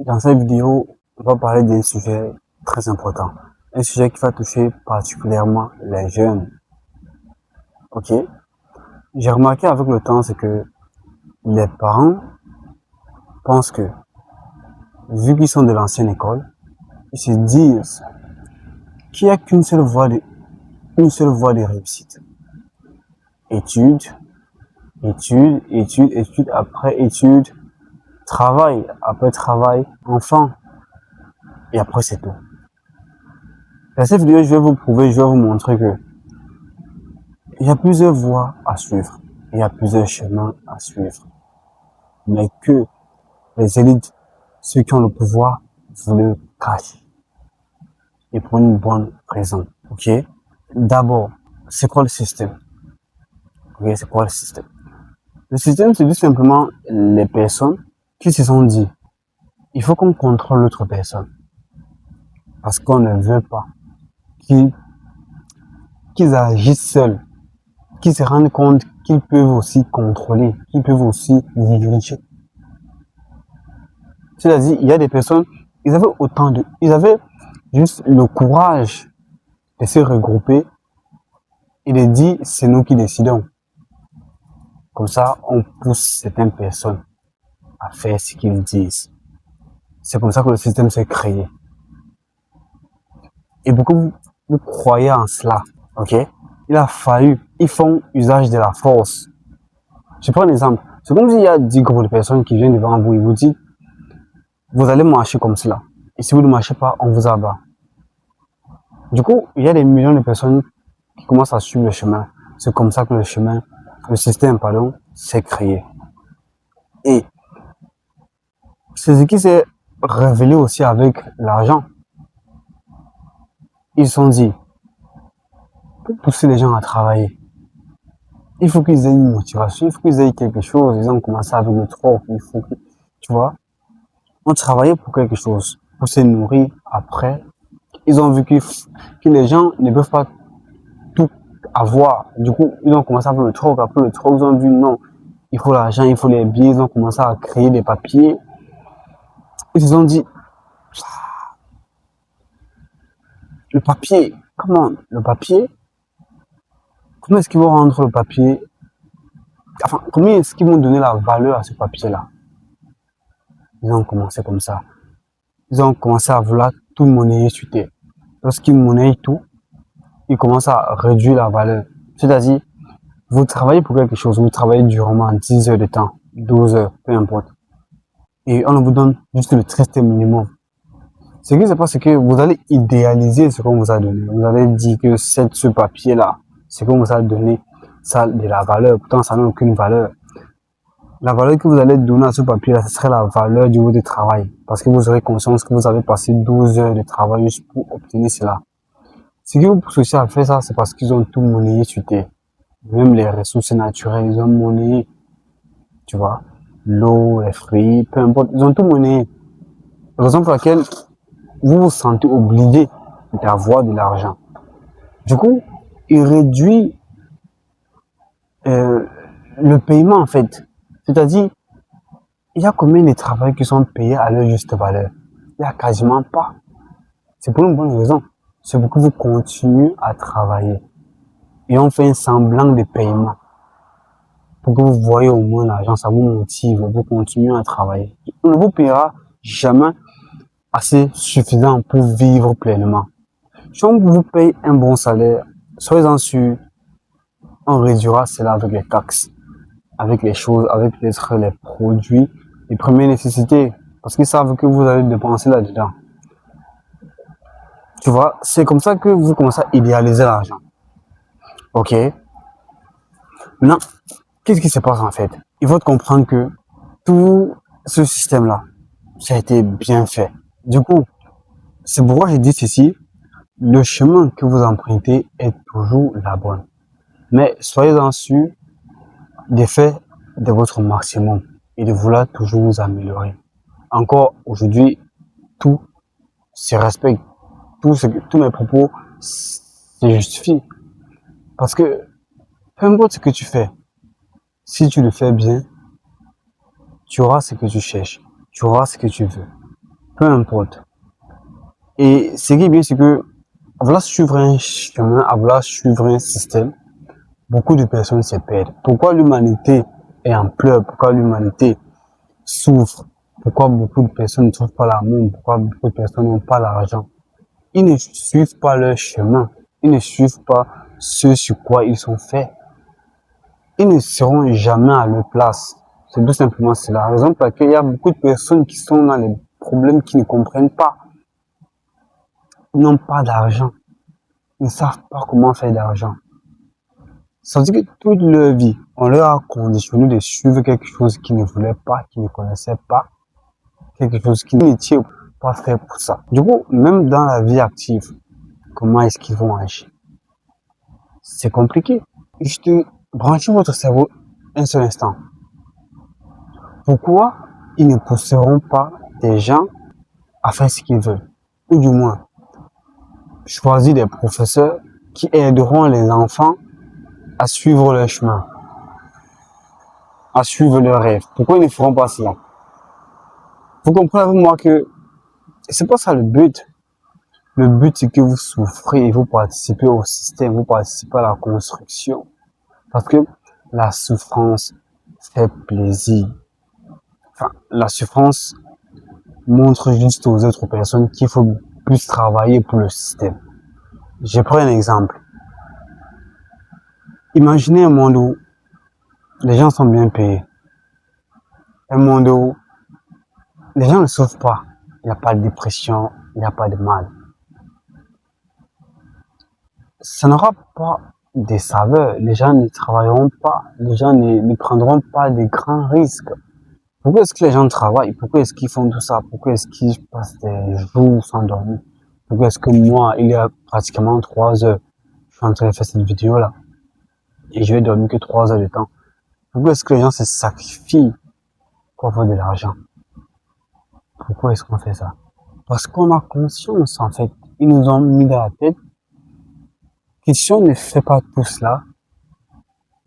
Dans cette vidéo, on va parler d'un sujet très important. Un sujet qui va toucher particulièrement les jeunes. Ok? J'ai remarqué avec le temps, c'est que les parents pensent que, vu qu'ils sont de l'ancienne école, ils se disent qu'il n'y a une seule voie de réussite. Études, études, études, études après études, travail après travail, enfant, et après c'est tout. Dans cette vidéo, je vais vous montrer que il y a plusieurs voies à suivre, il y a plusieurs chemins à suivre, mais que les élites, ceux qui ont le pouvoir, vous le cachent. Et pour une bonne raison, ok? D'abord, c'est quoi le système? Ok, c'est quoi le système? Le système, c'est tout simplement les personnes qui se sont dit, il faut qu'on contrôle l'autre personne. Parce qu'on ne veut pas qu'ils agissent seuls, qu'ils se rendent compte qu'ils peuvent aussi contrôler, qu'ils peuvent aussi diriger. C'est-à-dire, il y a des personnes, ils avaient juste le courage de se regrouper et de dire, c'est nous qui décidons. Comme ça, on pousse certaines personnes à faire ce qu'ils disent. C'est comme ça que le système s'est créé. Et beaucoup vous croyez en cela, ok? Ils font usage de la force. Je prends un exemple. C'est comme s'il y a 10 groupes de personnes qui viennent devant vous et vous disent, vous allez marcher comme cela. Et si vous ne marchez pas, on vous abat. Du coup, il y a des millions de personnes qui commencent à suivre le chemin. C'est comme ça que le système, s'est créé. Et c'est ce qui s'est révélé aussi avec l'argent. Ils se sont dit, pour pousser les gens à travailler, il faut qu'ils aient une motivation, il faut qu'ils aient quelque chose. Ils ont commencé avec le troc, tu vois, on travaillait pour quelque chose, pour se nourrir. Après, ils ont vu que les gens ne peuvent pas tout avoir. Du coup, ils ont commencé avec le troc. Après le troc, ils ont vu non, il faut l'argent, il faut les billets. Ils ont commencé à créer des papiers. Ils se sont dit, le papier, comment est-ce qu'ils vont rendre le papier, enfin, comment est-ce qu'ils vont donner la valeur à ce papier-là? Ils ont commencé comme ça. Ils ont commencé à vouloir tout monnayer sur terre. Lorsqu'ils monnayent tout, ils commencent à réduire la valeur. C'est-à-dire, vous travaillez pour quelque chose, vous travaillez durement 10 heures de temps, 12 heures, peu importe. Et on vous donne juste le triste minimum. Ce qui se passe, c'est que vous allez idéaliser ce qu'on vous a donné. Vous allez dire que ce papier-là, ce qu'on vous a donné, ça a de la valeur. Pourtant, ça n'a aucune valeur. La valeur que vous allez donner à ce papier-là, ce serait la valeur du de travail. Parce que vous aurez conscience que vous avez passé 12 heures de travail juste pour obtenir cela. Ce qui vous pousse aussi à faire ça, c'est parce qu'ils ont tout monnayé sur terre. Même les ressources naturelles, ils ont monnayé. Tu vois, l'eau, les fruits, peu importe, ils ont tout monnayé. La raison pour laquelle vous vous sentez obligé d'avoir de l'argent. Du coup, il réduit le paiement en fait. C'est-à-dire, il y a combien de travailleurs qui sont payés à leur juste valeur? Il n'y a quasiment pas. C'est pour une bonne raison. C'est pour que vous continuez à travailler. Et on fait un semblant de paiement. Pour que vous voyez au moins l'argent, ça vous motive, vous continuez à travailler. On ne vous paiera jamais assez suffisant pour vivre pleinement. Si on vous paye un bon salaire, soyez-en sûr, on réduira cela avec les taxes, avec les choses, avec les produits, les premières nécessités, parce qu'ils savent que vous allez dépenser là-dedans. Tu vois, c'est comme ça que vous commencez à idéaliser l'argent. Ok? Maintenant, qu'est-ce qui se passe en fait? Il faut comprendre que tout ce système-là, ça a été bien fait. Du coup, c'est pourquoi je dis ceci, le chemin que vous empruntez est toujours la bonne. Mais soyez-en sûr de faire de votre maximum et de vouloir toujours vous améliorer. Encore aujourd'hui, tout se respecte. Tous mes propos se justifient. Parce que peu importe ce que tu fais, si tu le fais bien, tu auras ce que tu cherches, tu auras ce que tu veux. peu importe. Et ce qui est bien, c'est que à vouloir suivre un chemin, à vouloir suivre un système, beaucoup de personnes se perdent. Pourquoi l'humanité est en pleurs? Pourquoi l'humanité souffre? Pourquoi beaucoup de personnes ne trouvent pas l'amour? Pourquoi beaucoup de personnes n'ont pas l'argent? Ils ne suivent pas leur chemin. Ils ne suivent pas ce sur quoi ils sont faits. Ils ne seront jamais à leur place. C'est tout simplement cela. La raison pour laquelle il y a beaucoup de personnes qui sont dans les problèmes qui ne comprennent pas. Ils n'ont pas d'argent. Ils ne savent pas comment faire d'argent. Ça veut dire que toute leur vie, on leur a conditionné de suivre quelque chose qu'ils ne voulaient pas, qu'ils ne connaissaient pas, quelque chose qu'ils n'étaient pas fait pour ça. Du coup, même dans la vie active, comment est-ce qu'ils vont agir? C'est compliqué. Juste branchez votre cerveau un seul instant. Pourquoi ils ne pousseront pas des gens à faire ce qu'ils veulent? Ou du moins, choisir des professeurs qui aideront les enfants à suivre leur chemin, à suivre leurs rêves. Pourquoi ils ne feront pas cela? Vous comprenez avec moi que c'est pas ça le but. Le but, c'est que vous souffrez et vous participez au système, vous participez à la construction. Parce que la souffrance fait plaisir. Enfin, la souffrance montre juste aux autres personnes qu'il faut plus travailler pour le système. Je prends un exemple. Imaginez un monde où les gens sont bien payés. Un monde où les gens ne souffrent pas. Il n'y a pas de dépression, il n'y a pas de mal. Ça n'aura pas des saveurs. Les gens ne travailleront pas. Les gens ne prendront pas de grands risques. Pourquoi est-ce que les gens travaillent? Pourquoi est-ce qu'ils font tout ça? Pourquoi est-ce qu'ils passent des jours sans dormir? Pourquoi est-ce que moi, il y a pratiquement 3 heures, je suis en train de faire cette vidéo-là et je vais dormir que 3 heures de temps? Pourquoi est-ce que les gens se sacrifient pour avoir de l'argent? Pourquoi est-ce qu'on fait ça? Parce qu'on a conscience, en fait. Ils nous ont mis dans la tête que si on ne fait pas tout cela,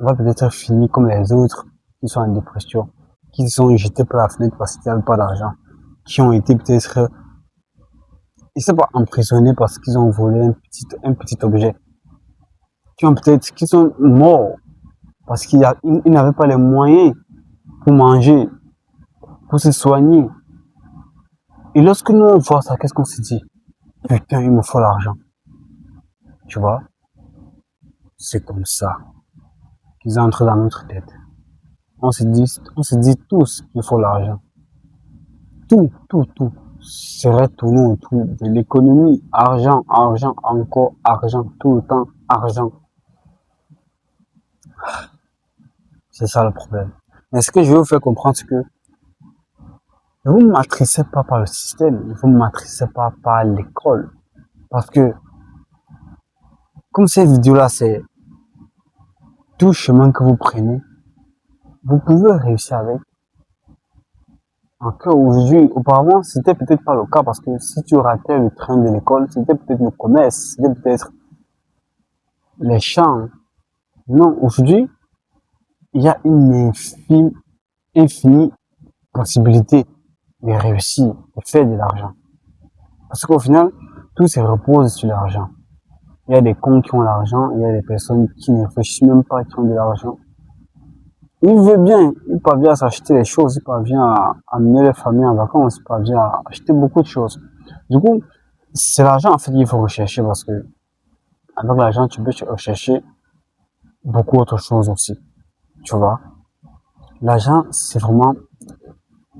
on va peut-être finir comme les autres qui sont en dépression, qui sont jetés par la fenêtre parce qu'ils n'avaient pas d'argent, qui ont été peut-être, ils ne sont pas emprisonnés parce qu'ils ont volé un petit objet, qui sont morts parce qu'ils n'avaient pas les moyens pour manger, pour se soigner. Et lorsque nous on voit ça, qu'est-ce qu'on se dit? Putain, il me faut l'argent. Tu vois? C'est comme ça qu'ils entrent dans notre tête. On se dit tous qu'il faut l'argent. Tout serait tourné autour de l'économie. Argent, argent, encore argent, tout le temps, argent. C'est ça le problème. Mais ce que je veux vous faire comprendre, c'est que ne vous matricez pas par le système, ne vous matricez pas par l'école. Parce que, comme cette vidéo-là, c'est tout chemin que vous prenez, vous pouvez réussir avec. Encore aujourd'hui, auparavant, c'était peut-être pas le cas parce que si tu ratais le train de l'école, c'était peut-être le commerce, c'était peut-être les champs. Non, aujourd'hui, il y a une infinie possibilité de réussir, de faire de l'argent. Parce qu'au final, tout se repose sur l'argent. Il y a des cons qui ont l'argent, il y a des personnes qui ne réfléchissent même pas qui ont de l'argent. Ils veulent bien, ils parviennent à s'acheter des choses, ils parviennent à amener leur famille en vacances, ils parviennent à acheter beaucoup de choses. Du coup, c'est l'argent en fait qu'il faut rechercher parce que avec l'argent, tu peux rechercher beaucoup d'autres choses aussi. Tu vois? L'argent, c'est vraiment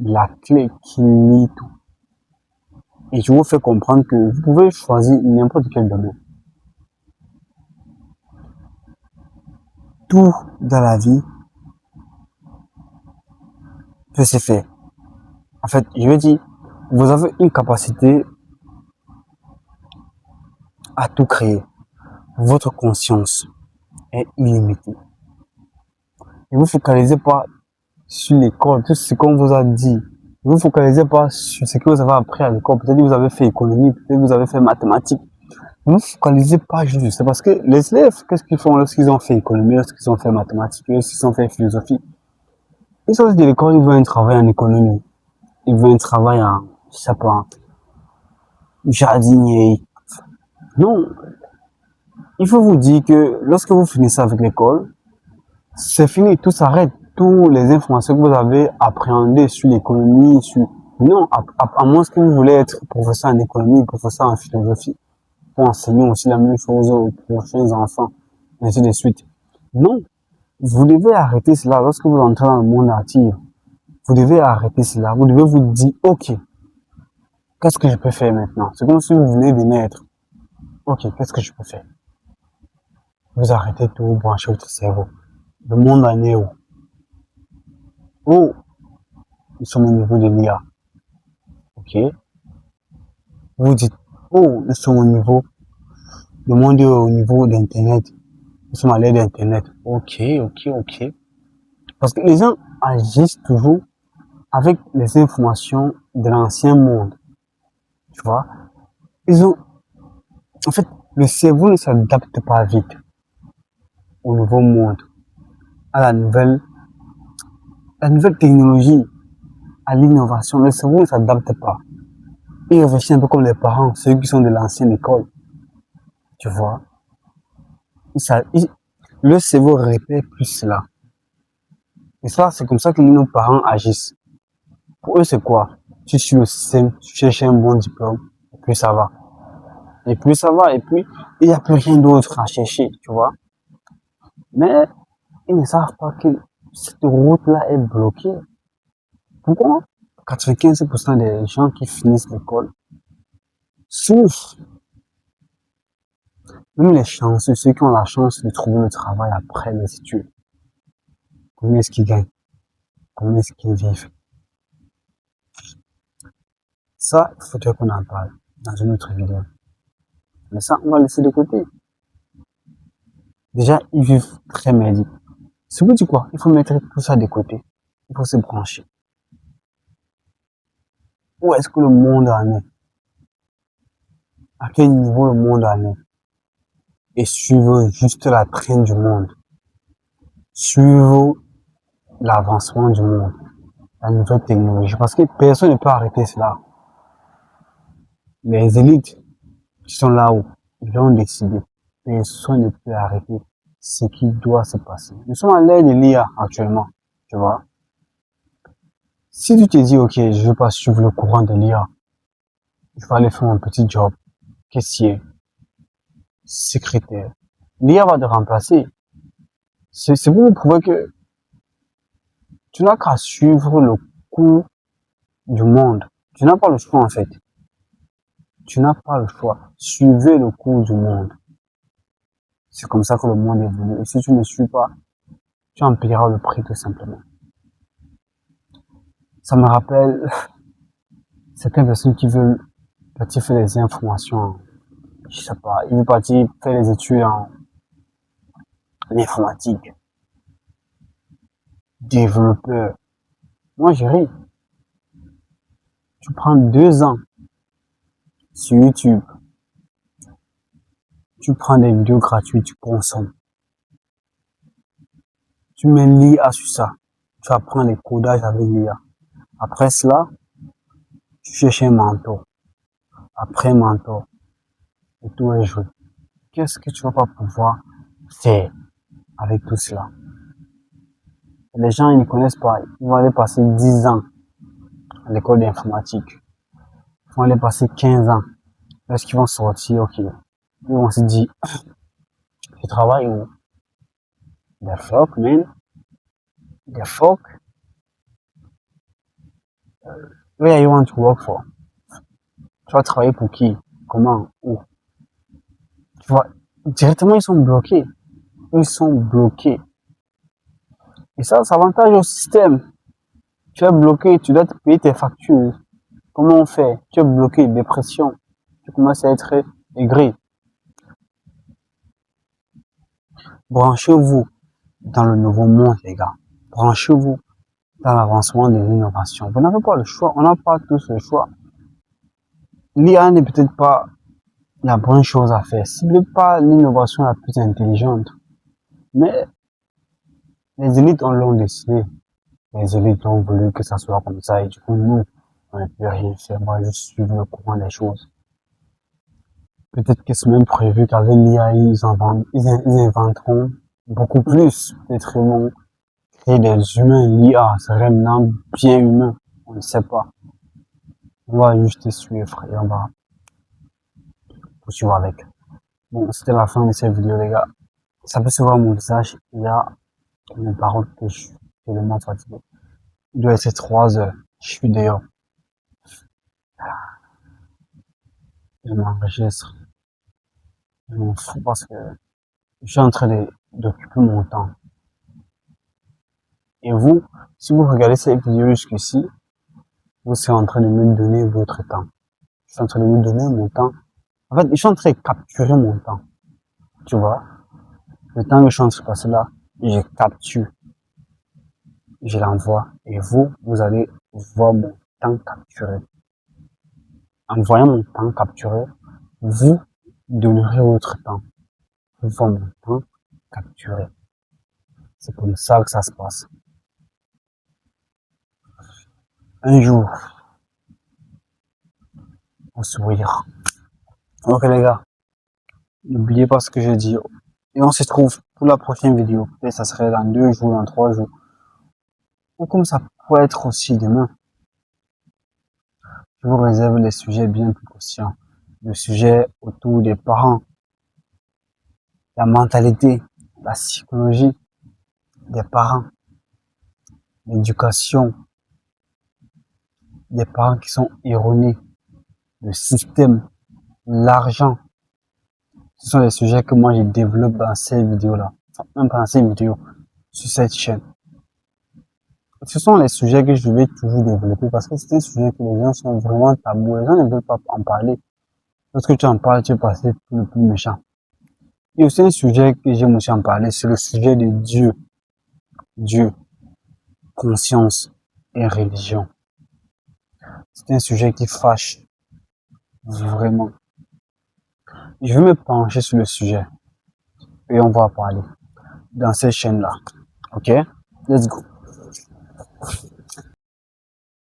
la clé qui lie tout. Et je vous fais comprendre que vous pouvez choisir n'importe quel domaine. Tout dans la vie peut se faire. En fait, je veux dire, vous avez une capacité à tout créer. Votre conscience est illimitée. Ne vous focalisez pas sur l'école, tout ce qu'on vous a dit. Ne vous focalisez pas sur ce que vous avez appris à l'école. Peut-être que vous avez fait économie, peut-être que vous avez fait mathématiques. Ne vous focalisez pas juste. C'est parce que les élèves, qu'est-ce qu'ils font lorsqu'ils ont fait économie, lorsqu'ils ont fait mathématiques, lorsqu'ils ont fait philosophie? Ils sortent de l'école, ils veulent un travail en économie. Ils veulent un travail en, je sais pas, jardinier. Non, il faut vous dire que lorsque vous finissez avec l'école, c'est fini, tout s'arrête. Toutes les informations que vous avez appréhendées sur l'économie, sur... Non, à moins que vous voulez être professeur en économie, professeur en philosophie, pour enseigner aussi la même chose aux prochains enfants, ainsi de suite. Non, vous devez arrêter cela lorsque vous entrez dans le monde actif. Vous devez arrêter cela. Vous devez vous dire, ok, qu'est-ce que je peux faire maintenant? C'est comme si vous venez de naître. Ok, qu'est-ce que je peux faire? Vous arrêtez tout, vous branchez votre cerveau. Le monde en est où? Oh, nous sommes au niveau de l'IA. Ok. Vous dites, oh, nous sommes au niveau, le monde est au niveau d'Internet. Nous sommes à l'ère d'Internet. Ok, ok, ok. Parce que les gens agissent toujours avec les informations de l'ancien monde. Tu vois? Ils ont, en fait, le cerveau ne s'adapte pas vite au nouveau monde, à la nouvelle technologie, à l'innovation. Le cerveau ne s'adapte pas. Il réfléchit un peu comme les parents, ceux qui sont de l'ancienne école. Tu vois? Le cerveau répète plus cela. Et ça, c'est comme ça que nos parents agissent. Pour eux, c'est quoi? Tu suis le système, tu cherches un bon diplôme, et puis ça va. Et puis ça va, et puis il n'y a plus rien d'autre à chercher, tu vois. Mais ils ne savent pas que cette route-là est bloquée. Pourquoi? 95% des gens qui finissent l'école souffrent. Même les chanceux, ceux qui ont la chance de trouver le travail après les études. Combien est-ce qu'ils gagnent? Combien est-ce qu'ils vivent? Ça, il faudrait qu'on en parle dans une autre vidéo. Mais ça, on va laisser de côté. Déjà, ils vivent très médic. C'est vous dit quoi? Il faut mettre tout ça de côté. Il faut se brancher. Où est-ce que le monde en est? À quel niveau le monde en est? Et suivez juste la traîne du monde. Suivez l'avancement du monde. La nouvelle technologie. Parce que personne ne peut arrêter cela. Les élites qui sont là-haut, ils l'ont décidé. Personne ne peut arrêter ce qui doit se passer. Nous sommes à l'ère de l'IA actuellement. Tu vois? Si tu te dis, ok, je veux pas suivre le courant de l'IA, je vais aller faire un petit job, caissier, secrétaire. L'IA va te remplacer. C'est pour vous prouver que tu n'as qu'à suivre le cours du monde. Tu n'as pas le choix en fait. Tu n'as pas le choix. Suivez le cours du monde. C'est comme ça que le monde est venu. Et si tu ne suis pas, tu en paieras le prix tout simplement. Ça me rappelle certaines personnes qui veulent partir faire des informations. Je sais pas, ils veulent partir faire des études en informatique. Développeur. Moi, j'ai ri. Tu prends 2 ans sur YouTube. Tu prends des vidéos gratuites, tu consommes. Tu mets l'IA sur ça. Tu apprends les codages avec l'IA. Après cela, tu cherches un mentor. Après mentor, et tout est joué. Qu'est-ce que tu vas pas pouvoir faire avec tout cela? Les gens, ils ne connaissent pas. Ils vont aller passer 10 ans à l'école d'informatique. Ils vont aller passer 15 ans. Lorsqu'ils vont sortir, ok. Ils vont se dire, je travaille où? The fuck, man? The fuck? Where you want to work for? Tu vas travailler pour qui? Comment? Où? Tu vois, directement, ils sont bloqués. Ils sont bloqués. Et ça, c'est avantage au système. Tu es bloqué, tu dois te payer tes factures. Comment on fait? Tu es bloqué, dépression. Tu commences à être aigri. Branchez-vous dans le nouveau monde, les gars. Branchez-vous dans l'avancement de l'innovation. Vous n'avez pas le choix. On n'a pas tous le choix. L'IA n'est peut-être pas la bonne chose à faire. Ce n'est pas l'innovation la plus intelligente. Mais les élites l'ont décidé. Les élites ont voulu que ça soit comme ça. Et du coup, nous, on ne peut rien faire. On va juste suivre le courant des choses. Peut-être que c'est même prévu qu'avec l'IA, ils inventeront beaucoup plus d'êtres humains, créer des humains. L'IA serait maintenant bien humain. On ne sait pas. On va juste suivre et on va poursuivre avec. Bon, c'était la fin de cette vidéo, les gars. Ça peut se voir mon visage. Il y a mes paroles que je suis tellement fatigué. Il doit être 3 heures. Je suis dehors. Je m'enregistre. Je m'en fous parce que je suis en train d'occuper mon temps. Et vous, si vous regardez cette vidéo jusqu'ici, vous serez en train de me donner votre temps. Je suis en train de me donner mon temps. En fait, je suis en train de capturer mon temps. Tu vois? Le temps que je suis en train de passer là, je capture. Je l'envoie. Et vous, vous allez voir mon temps capturé. En voyant mon temps capturé, vous donnerez votre temps. Vous voyez mon temps capturé. C'est comme ça que ça se passe. Un jour, au sourire. Ok les gars, n'oubliez pas ce que j'ai dit. Et on se retrouve pour la prochaine vidéo. Et ça serait dans 2 jours, dans 3 jours. Ou comme ça pourrait être aussi demain. Je vous réserve des sujets bien plus conscients. Le sujet autour des parents, la mentalité, la psychologie des parents, l'éducation des parents qui sont erronés, le système, l'argent. Ce sont les sujets que moi je développe dans ces vidéos-là. Enfin, même pas dans ces vidéos, sur cette chaîne. Ce sont les sujets que je vais toujours développer parce que c'est un sujet que les gens sont vraiment tabous. Les gens ne veulent pas en parler. Lorsque tu en parles, tu es passé pour le plus méchant. Et aussi un sujet que j'aime aussi en parler, c'est le sujet de Dieu. Dieu, conscience et religion. C'est un sujet qui fâche. Vraiment. Je vais me pencher sur le sujet. Et on va parler dans cette chaîne-là. Ok? Let's go.